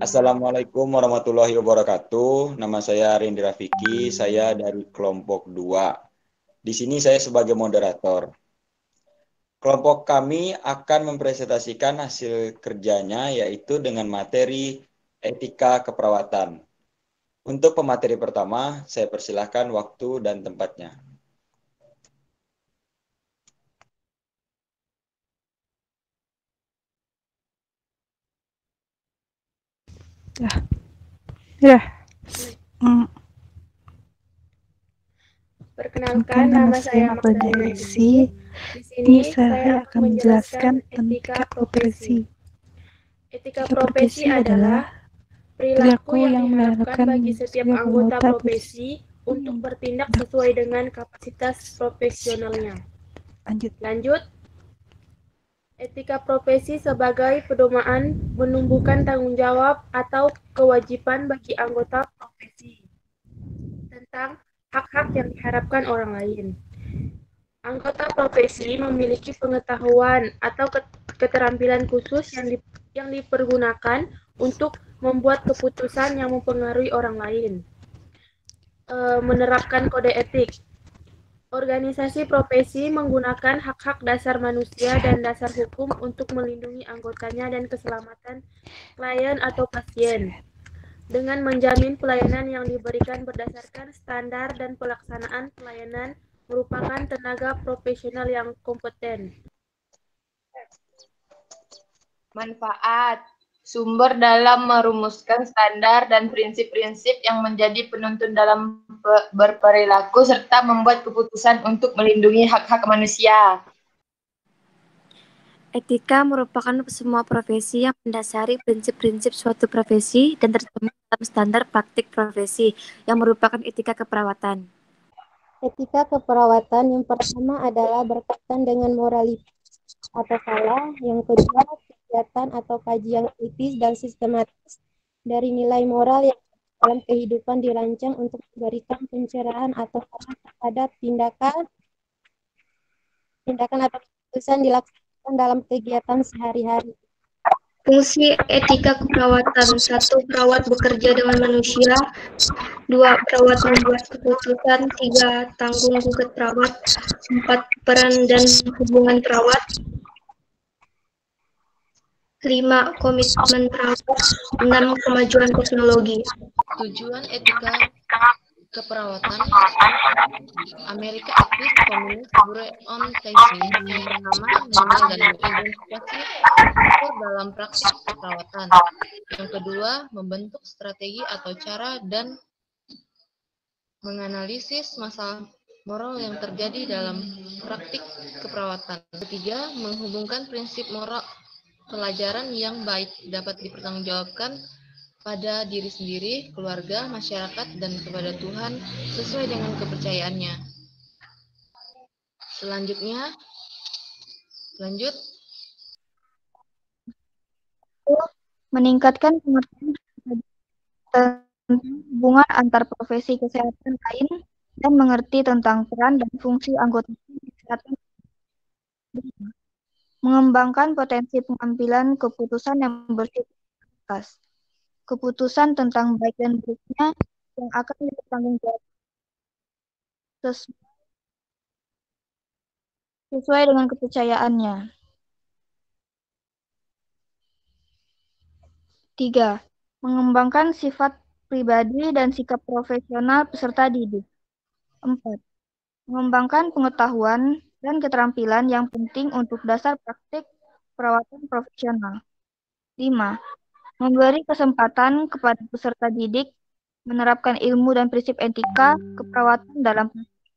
Assalamualaikum warahmatullahi wabarakatuh. Nama saya Rindra Fiki, saya dari kelompok 2. Di sini saya sebagai moderator. Kelompok kami akan mempresentasikan hasil kerjanya yaitu dengan materi etika keperawatan. Untuk pemateri pertama, saya persilahkan waktu dan tempatnya. Perkenalkan, nama saya Magdalena Isi. Di sini saya akan menjelaskan etika profesi. Etika profesi adalah perilaku yang diharapkan bagi setiap anggota profesi untuk bertindak sesuai dengan kapasitas profesionalnya. Lanjut, etika profesi sebagai pedoman menumbuhkan tanggung jawab atau kewajiban bagi anggota profesi tentang hak-hak yang diharapkan orang lain. Anggota profesi memiliki pengetahuan atau keterampilan khusus yang dipergunakan untuk membuat keputusan yang mempengaruhi orang lain. Menerapkan kode etik. Organisasi profesi menggunakan hak-hak dasar manusia dan dasar hukum untuk melindungi anggotanya dan keselamatan klien atau pasien, dengan menjamin pelayanan yang diberikan berdasarkan standar dan pelaksanaan pelayanan merupakan tenaga profesional yang kompeten. Manfaat. Sumber dalam merumuskan standar dan prinsip-prinsip yang menjadi penuntun dalam berperilaku serta membuat keputusan untuk melindungi hak-hak manusia. Etika merupakan semua profesi yang mendasari prinsip-prinsip suatu profesi dan tercermin dalam standar praktik profesi yang merupakan etika keperawatan. Etika keperawatan yang pertama adalah berkaitan dengan moralitas atau salah, yang kedua kegiatan atau kajian etis dan sistematis dari nilai moral yang dalam kehidupan dirancang untuk memberikan pencerahan atau saran terhadap tindakan atau keputusan dilaksanakan dalam kegiatan sehari-hari. Fungsi etika keperawatan. 1. Perawat bekerja dengan manusia. 2. Perawat membuat keputusan. 3. Tanggung gugat perawat. 4. Peran dan hubungan perawat. 5. Komitmen perawat. 6. Kemajuan teknologi. Tujuan etika keperawatan. Amerika Aktif Komunis Bureau on Teaching yang pertama mengenal dan mengidentifikasi unsur dalam praktik keperawatan. Yang kedua, membentuk strategi atau cara dan menganalisis masalah moral yang terjadi dalam praktik keperawatan. Ketiga, menghubungkan prinsip moral pelajaran yang baik dapat dipertanggungjawabkan pada diri sendiri, keluarga, masyarakat, dan kepada Tuhan sesuai dengan kepercayaannya. Lanjut. Meningkatkan pengertian tentang hubungan antar profesi kesehatan lain dan mengerti tentang peran dan fungsi anggota kesehatan. Mengembangkan potensi pengambilan keputusan yang bersifat keputusan tentang baik dan buruknya yang akan dipertanggungjawabkan sesuai dengan kepercayaannya. 3. Mengembangkan sifat pribadi dan sikap profesional peserta didik. 4. Mengembangkan pengetahuan dan keterampilan yang penting untuk dasar praktik perawatan profesional. 5. Memberi kesempatan kepada peserta didik menerapkan ilmu dan prinsip etika keperawatan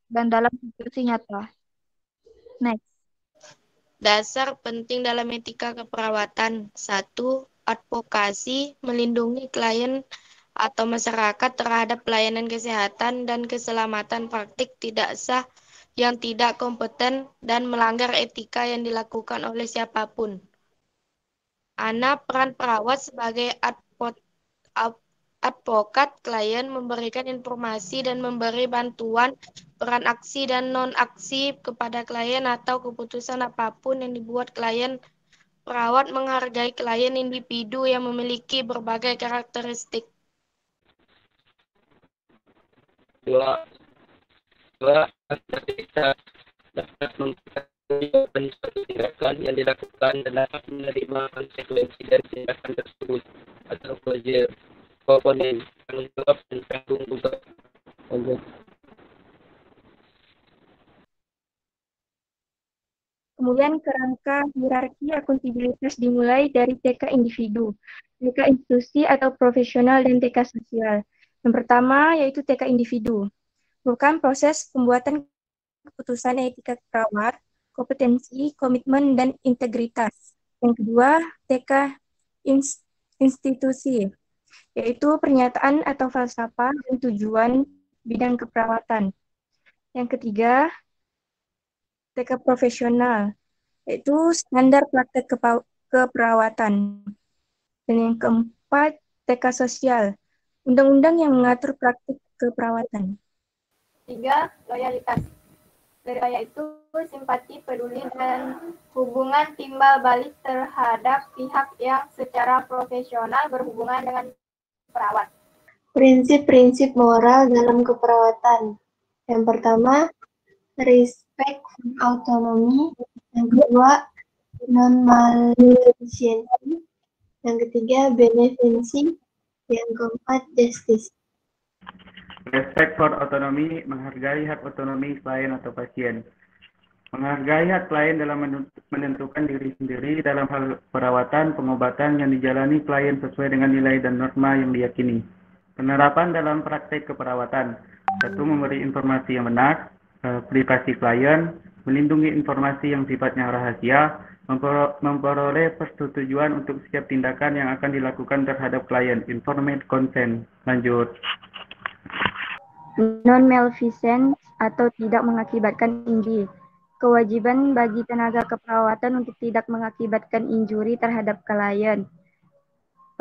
dalam situasi nyata. Next. Dasar penting dalam etika keperawatan. 1. Advokasi, melindungi klien atau masyarakat terhadap pelayanan kesehatan dan keselamatan praktik tidak sah yang tidak kompeten dan melanggar etika yang dilakukan oleh siapapun. Peran perawat sebagai advokat klien, memberikan informasi dan memberi bantuan, peran aksi dan non-aksi kepada klien atau keputusan apapun yang dibuat klien Perawat menghargai klien individu yang memiliki berbagai karakteristik. Dua, kita dapat mengetahui suatu tindakan yang dilakukan dan dapat menerima konsekuensi dari tindakan tersebut atau komponen tanggung jawab dan tanggung jawab. Kemudian kerangka hierarki akuntabilitas dimulai dari TK individu, TK institusi atau profesional, dan TK sosial. Yang pertama yaitu TK individu, merupakan proses pembuatan keputusan etika perawat, kompetensi, komitmen, dan integritas. Yang kedua, TK institusi, yaitu pernyataan atau falsafah dan tujuan bidang keperawatan. Yang ketiga, TK profesional, yaitu standar praktek keperawatan. Dan yang keempat, TK sosial, undang-undang yang mengatur praktik keperawatan. 3. Loyalitas. Loyalitas itu simpati, peduli, dan hubungan timbal balik terhadap pihak yang secara profesional berhubungan dengan perawat. Prinsip-prinsip moral dalam keperawatan. Yang pertama, respect for autonomy. Yang kedua, non-maleficiency. Yang ketiga, beneficence. Yang keempat, justice. Respect for autonomy, menghargai hak otonomi klien atau pasien. Menghargai hak klien dalam menentukan diri sendiri dalam hal perawatan, pengobatan yang dijalani klien sesuai dengan nilai dan norma yang diyakini. Penerapan dalam praktek keperawatan. 1. Memberi informasi yang benar, privasi klien, melindungi informasi yang sifatnya rahasia, memperoleh persetujuan untuk setiap tindakan yang akan dilakukan terhadap klien, informed consent. Lanjut. Non-maleficence atau tidak mengakibatkan injury. Kewajiban bagi tenaga keperawatan untuk tidak mengakibatkan injuri terhadap klien.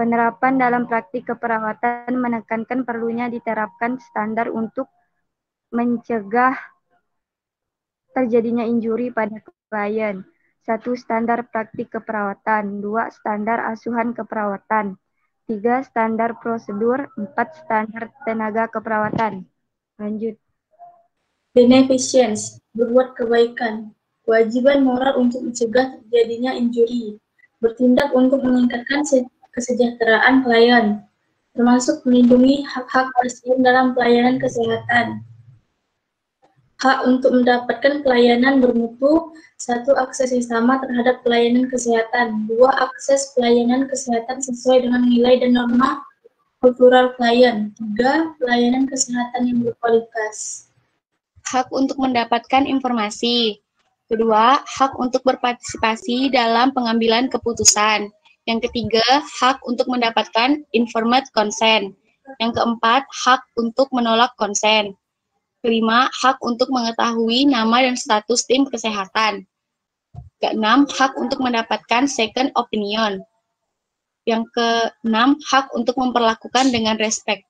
Penerapan dalam praktik keperawatan menekankan perlunya diterapkan standar untuk mencegah terjadinya injuri pada klien. 1. Standar praktik keperawatan. 2. Standar asuhan keperawatan. 3. Standar prosedur. 4. Standar tenaga keperawatan. Lanjut. Beneficence, berbuat kebaikan. Kewajiban moral untuk mencegah terjadinya injuri. Bertindak untuk meningkatkan kesejahteraan klien, termasuk melindungi hak-hak pasien dalam pelayanan kesehatan. Hak untuk mendapatkan pelayanan bermutu. 1. Akses yang sama terhadap pelayanan kesehatan. 2. Akses pelayanan kesehatan sesuai dengan nilai dan norma kultural klien. 3. Pelayanan kesehatan yang berkualitas. Hak untuk mendapatkan informasi. Kedua, hak untuk berpartisipasi dalam pengambilan keputusan. Yang ketiga, hak untuk mendapatkan informed consent. Yang keempat, hak untuk menolak konsen. Kelima, hak untuk mengetahui nama dan status tim kesehatan. Keenam, hak untuk mendapatkan second opinion. Yang keenam, hak untuk memperlakukan dengan respect.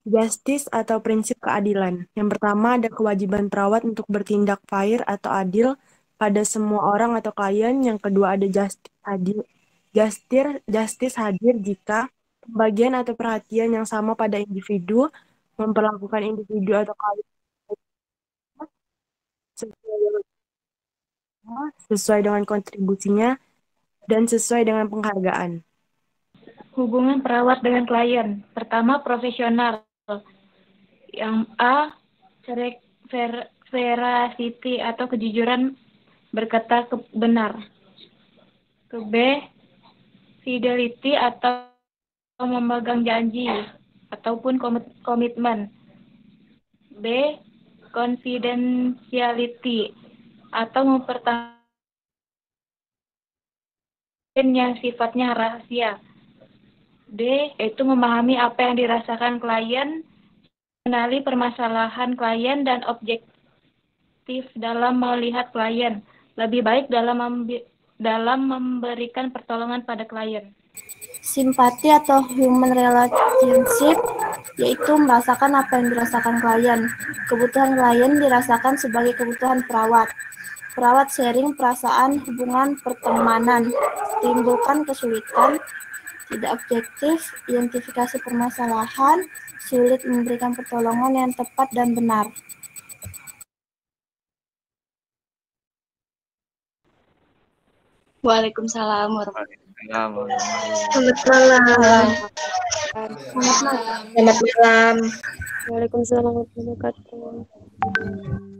Justice atau prinsip keadilan. Yang pertama, ada kewajiban perawat untuk bertindak fair atau adil pada semua orang atau klien. Yang kedua, ada justice hadir jika pembagian atau perhatian yang sama pada individu memperlakukan individu atau klien sesuai dengan kontribusinya dan sesuai dengan penghargaan. Hubungan perawat dengan klien. Pertama, profesional. Yang A, veracity atau kejujuran berkata benar. Ke B, fidelity atau memegang janji ataupun komitmen. B, confidentiality atau mempertahankan yang sifatnya rahasia. D, yaitu memahami apa yang dirasakan klien, mengenali permasalahan klien dan objektif dalam melihat klien, lebih baik dalam memberikan pertolongan pada klien. Simpati atau human relationship, yaitu merasakan apa yang dirasakan klien. Kebutuhan klien dirasakan sebagai kebutuhan perawat. Perawat sharing perasaan hubungan pertemanan, timbulkan kesulitan, tidak objektif, identifikasi permasalahan, sulit memberikan pertolongan yang tepat dan benar. Waalaikumsalam warahmatullahi Selamat malam. Selamat malam. Selamat malam. Waalaikumsalam warahmatullahi wabarakatuh.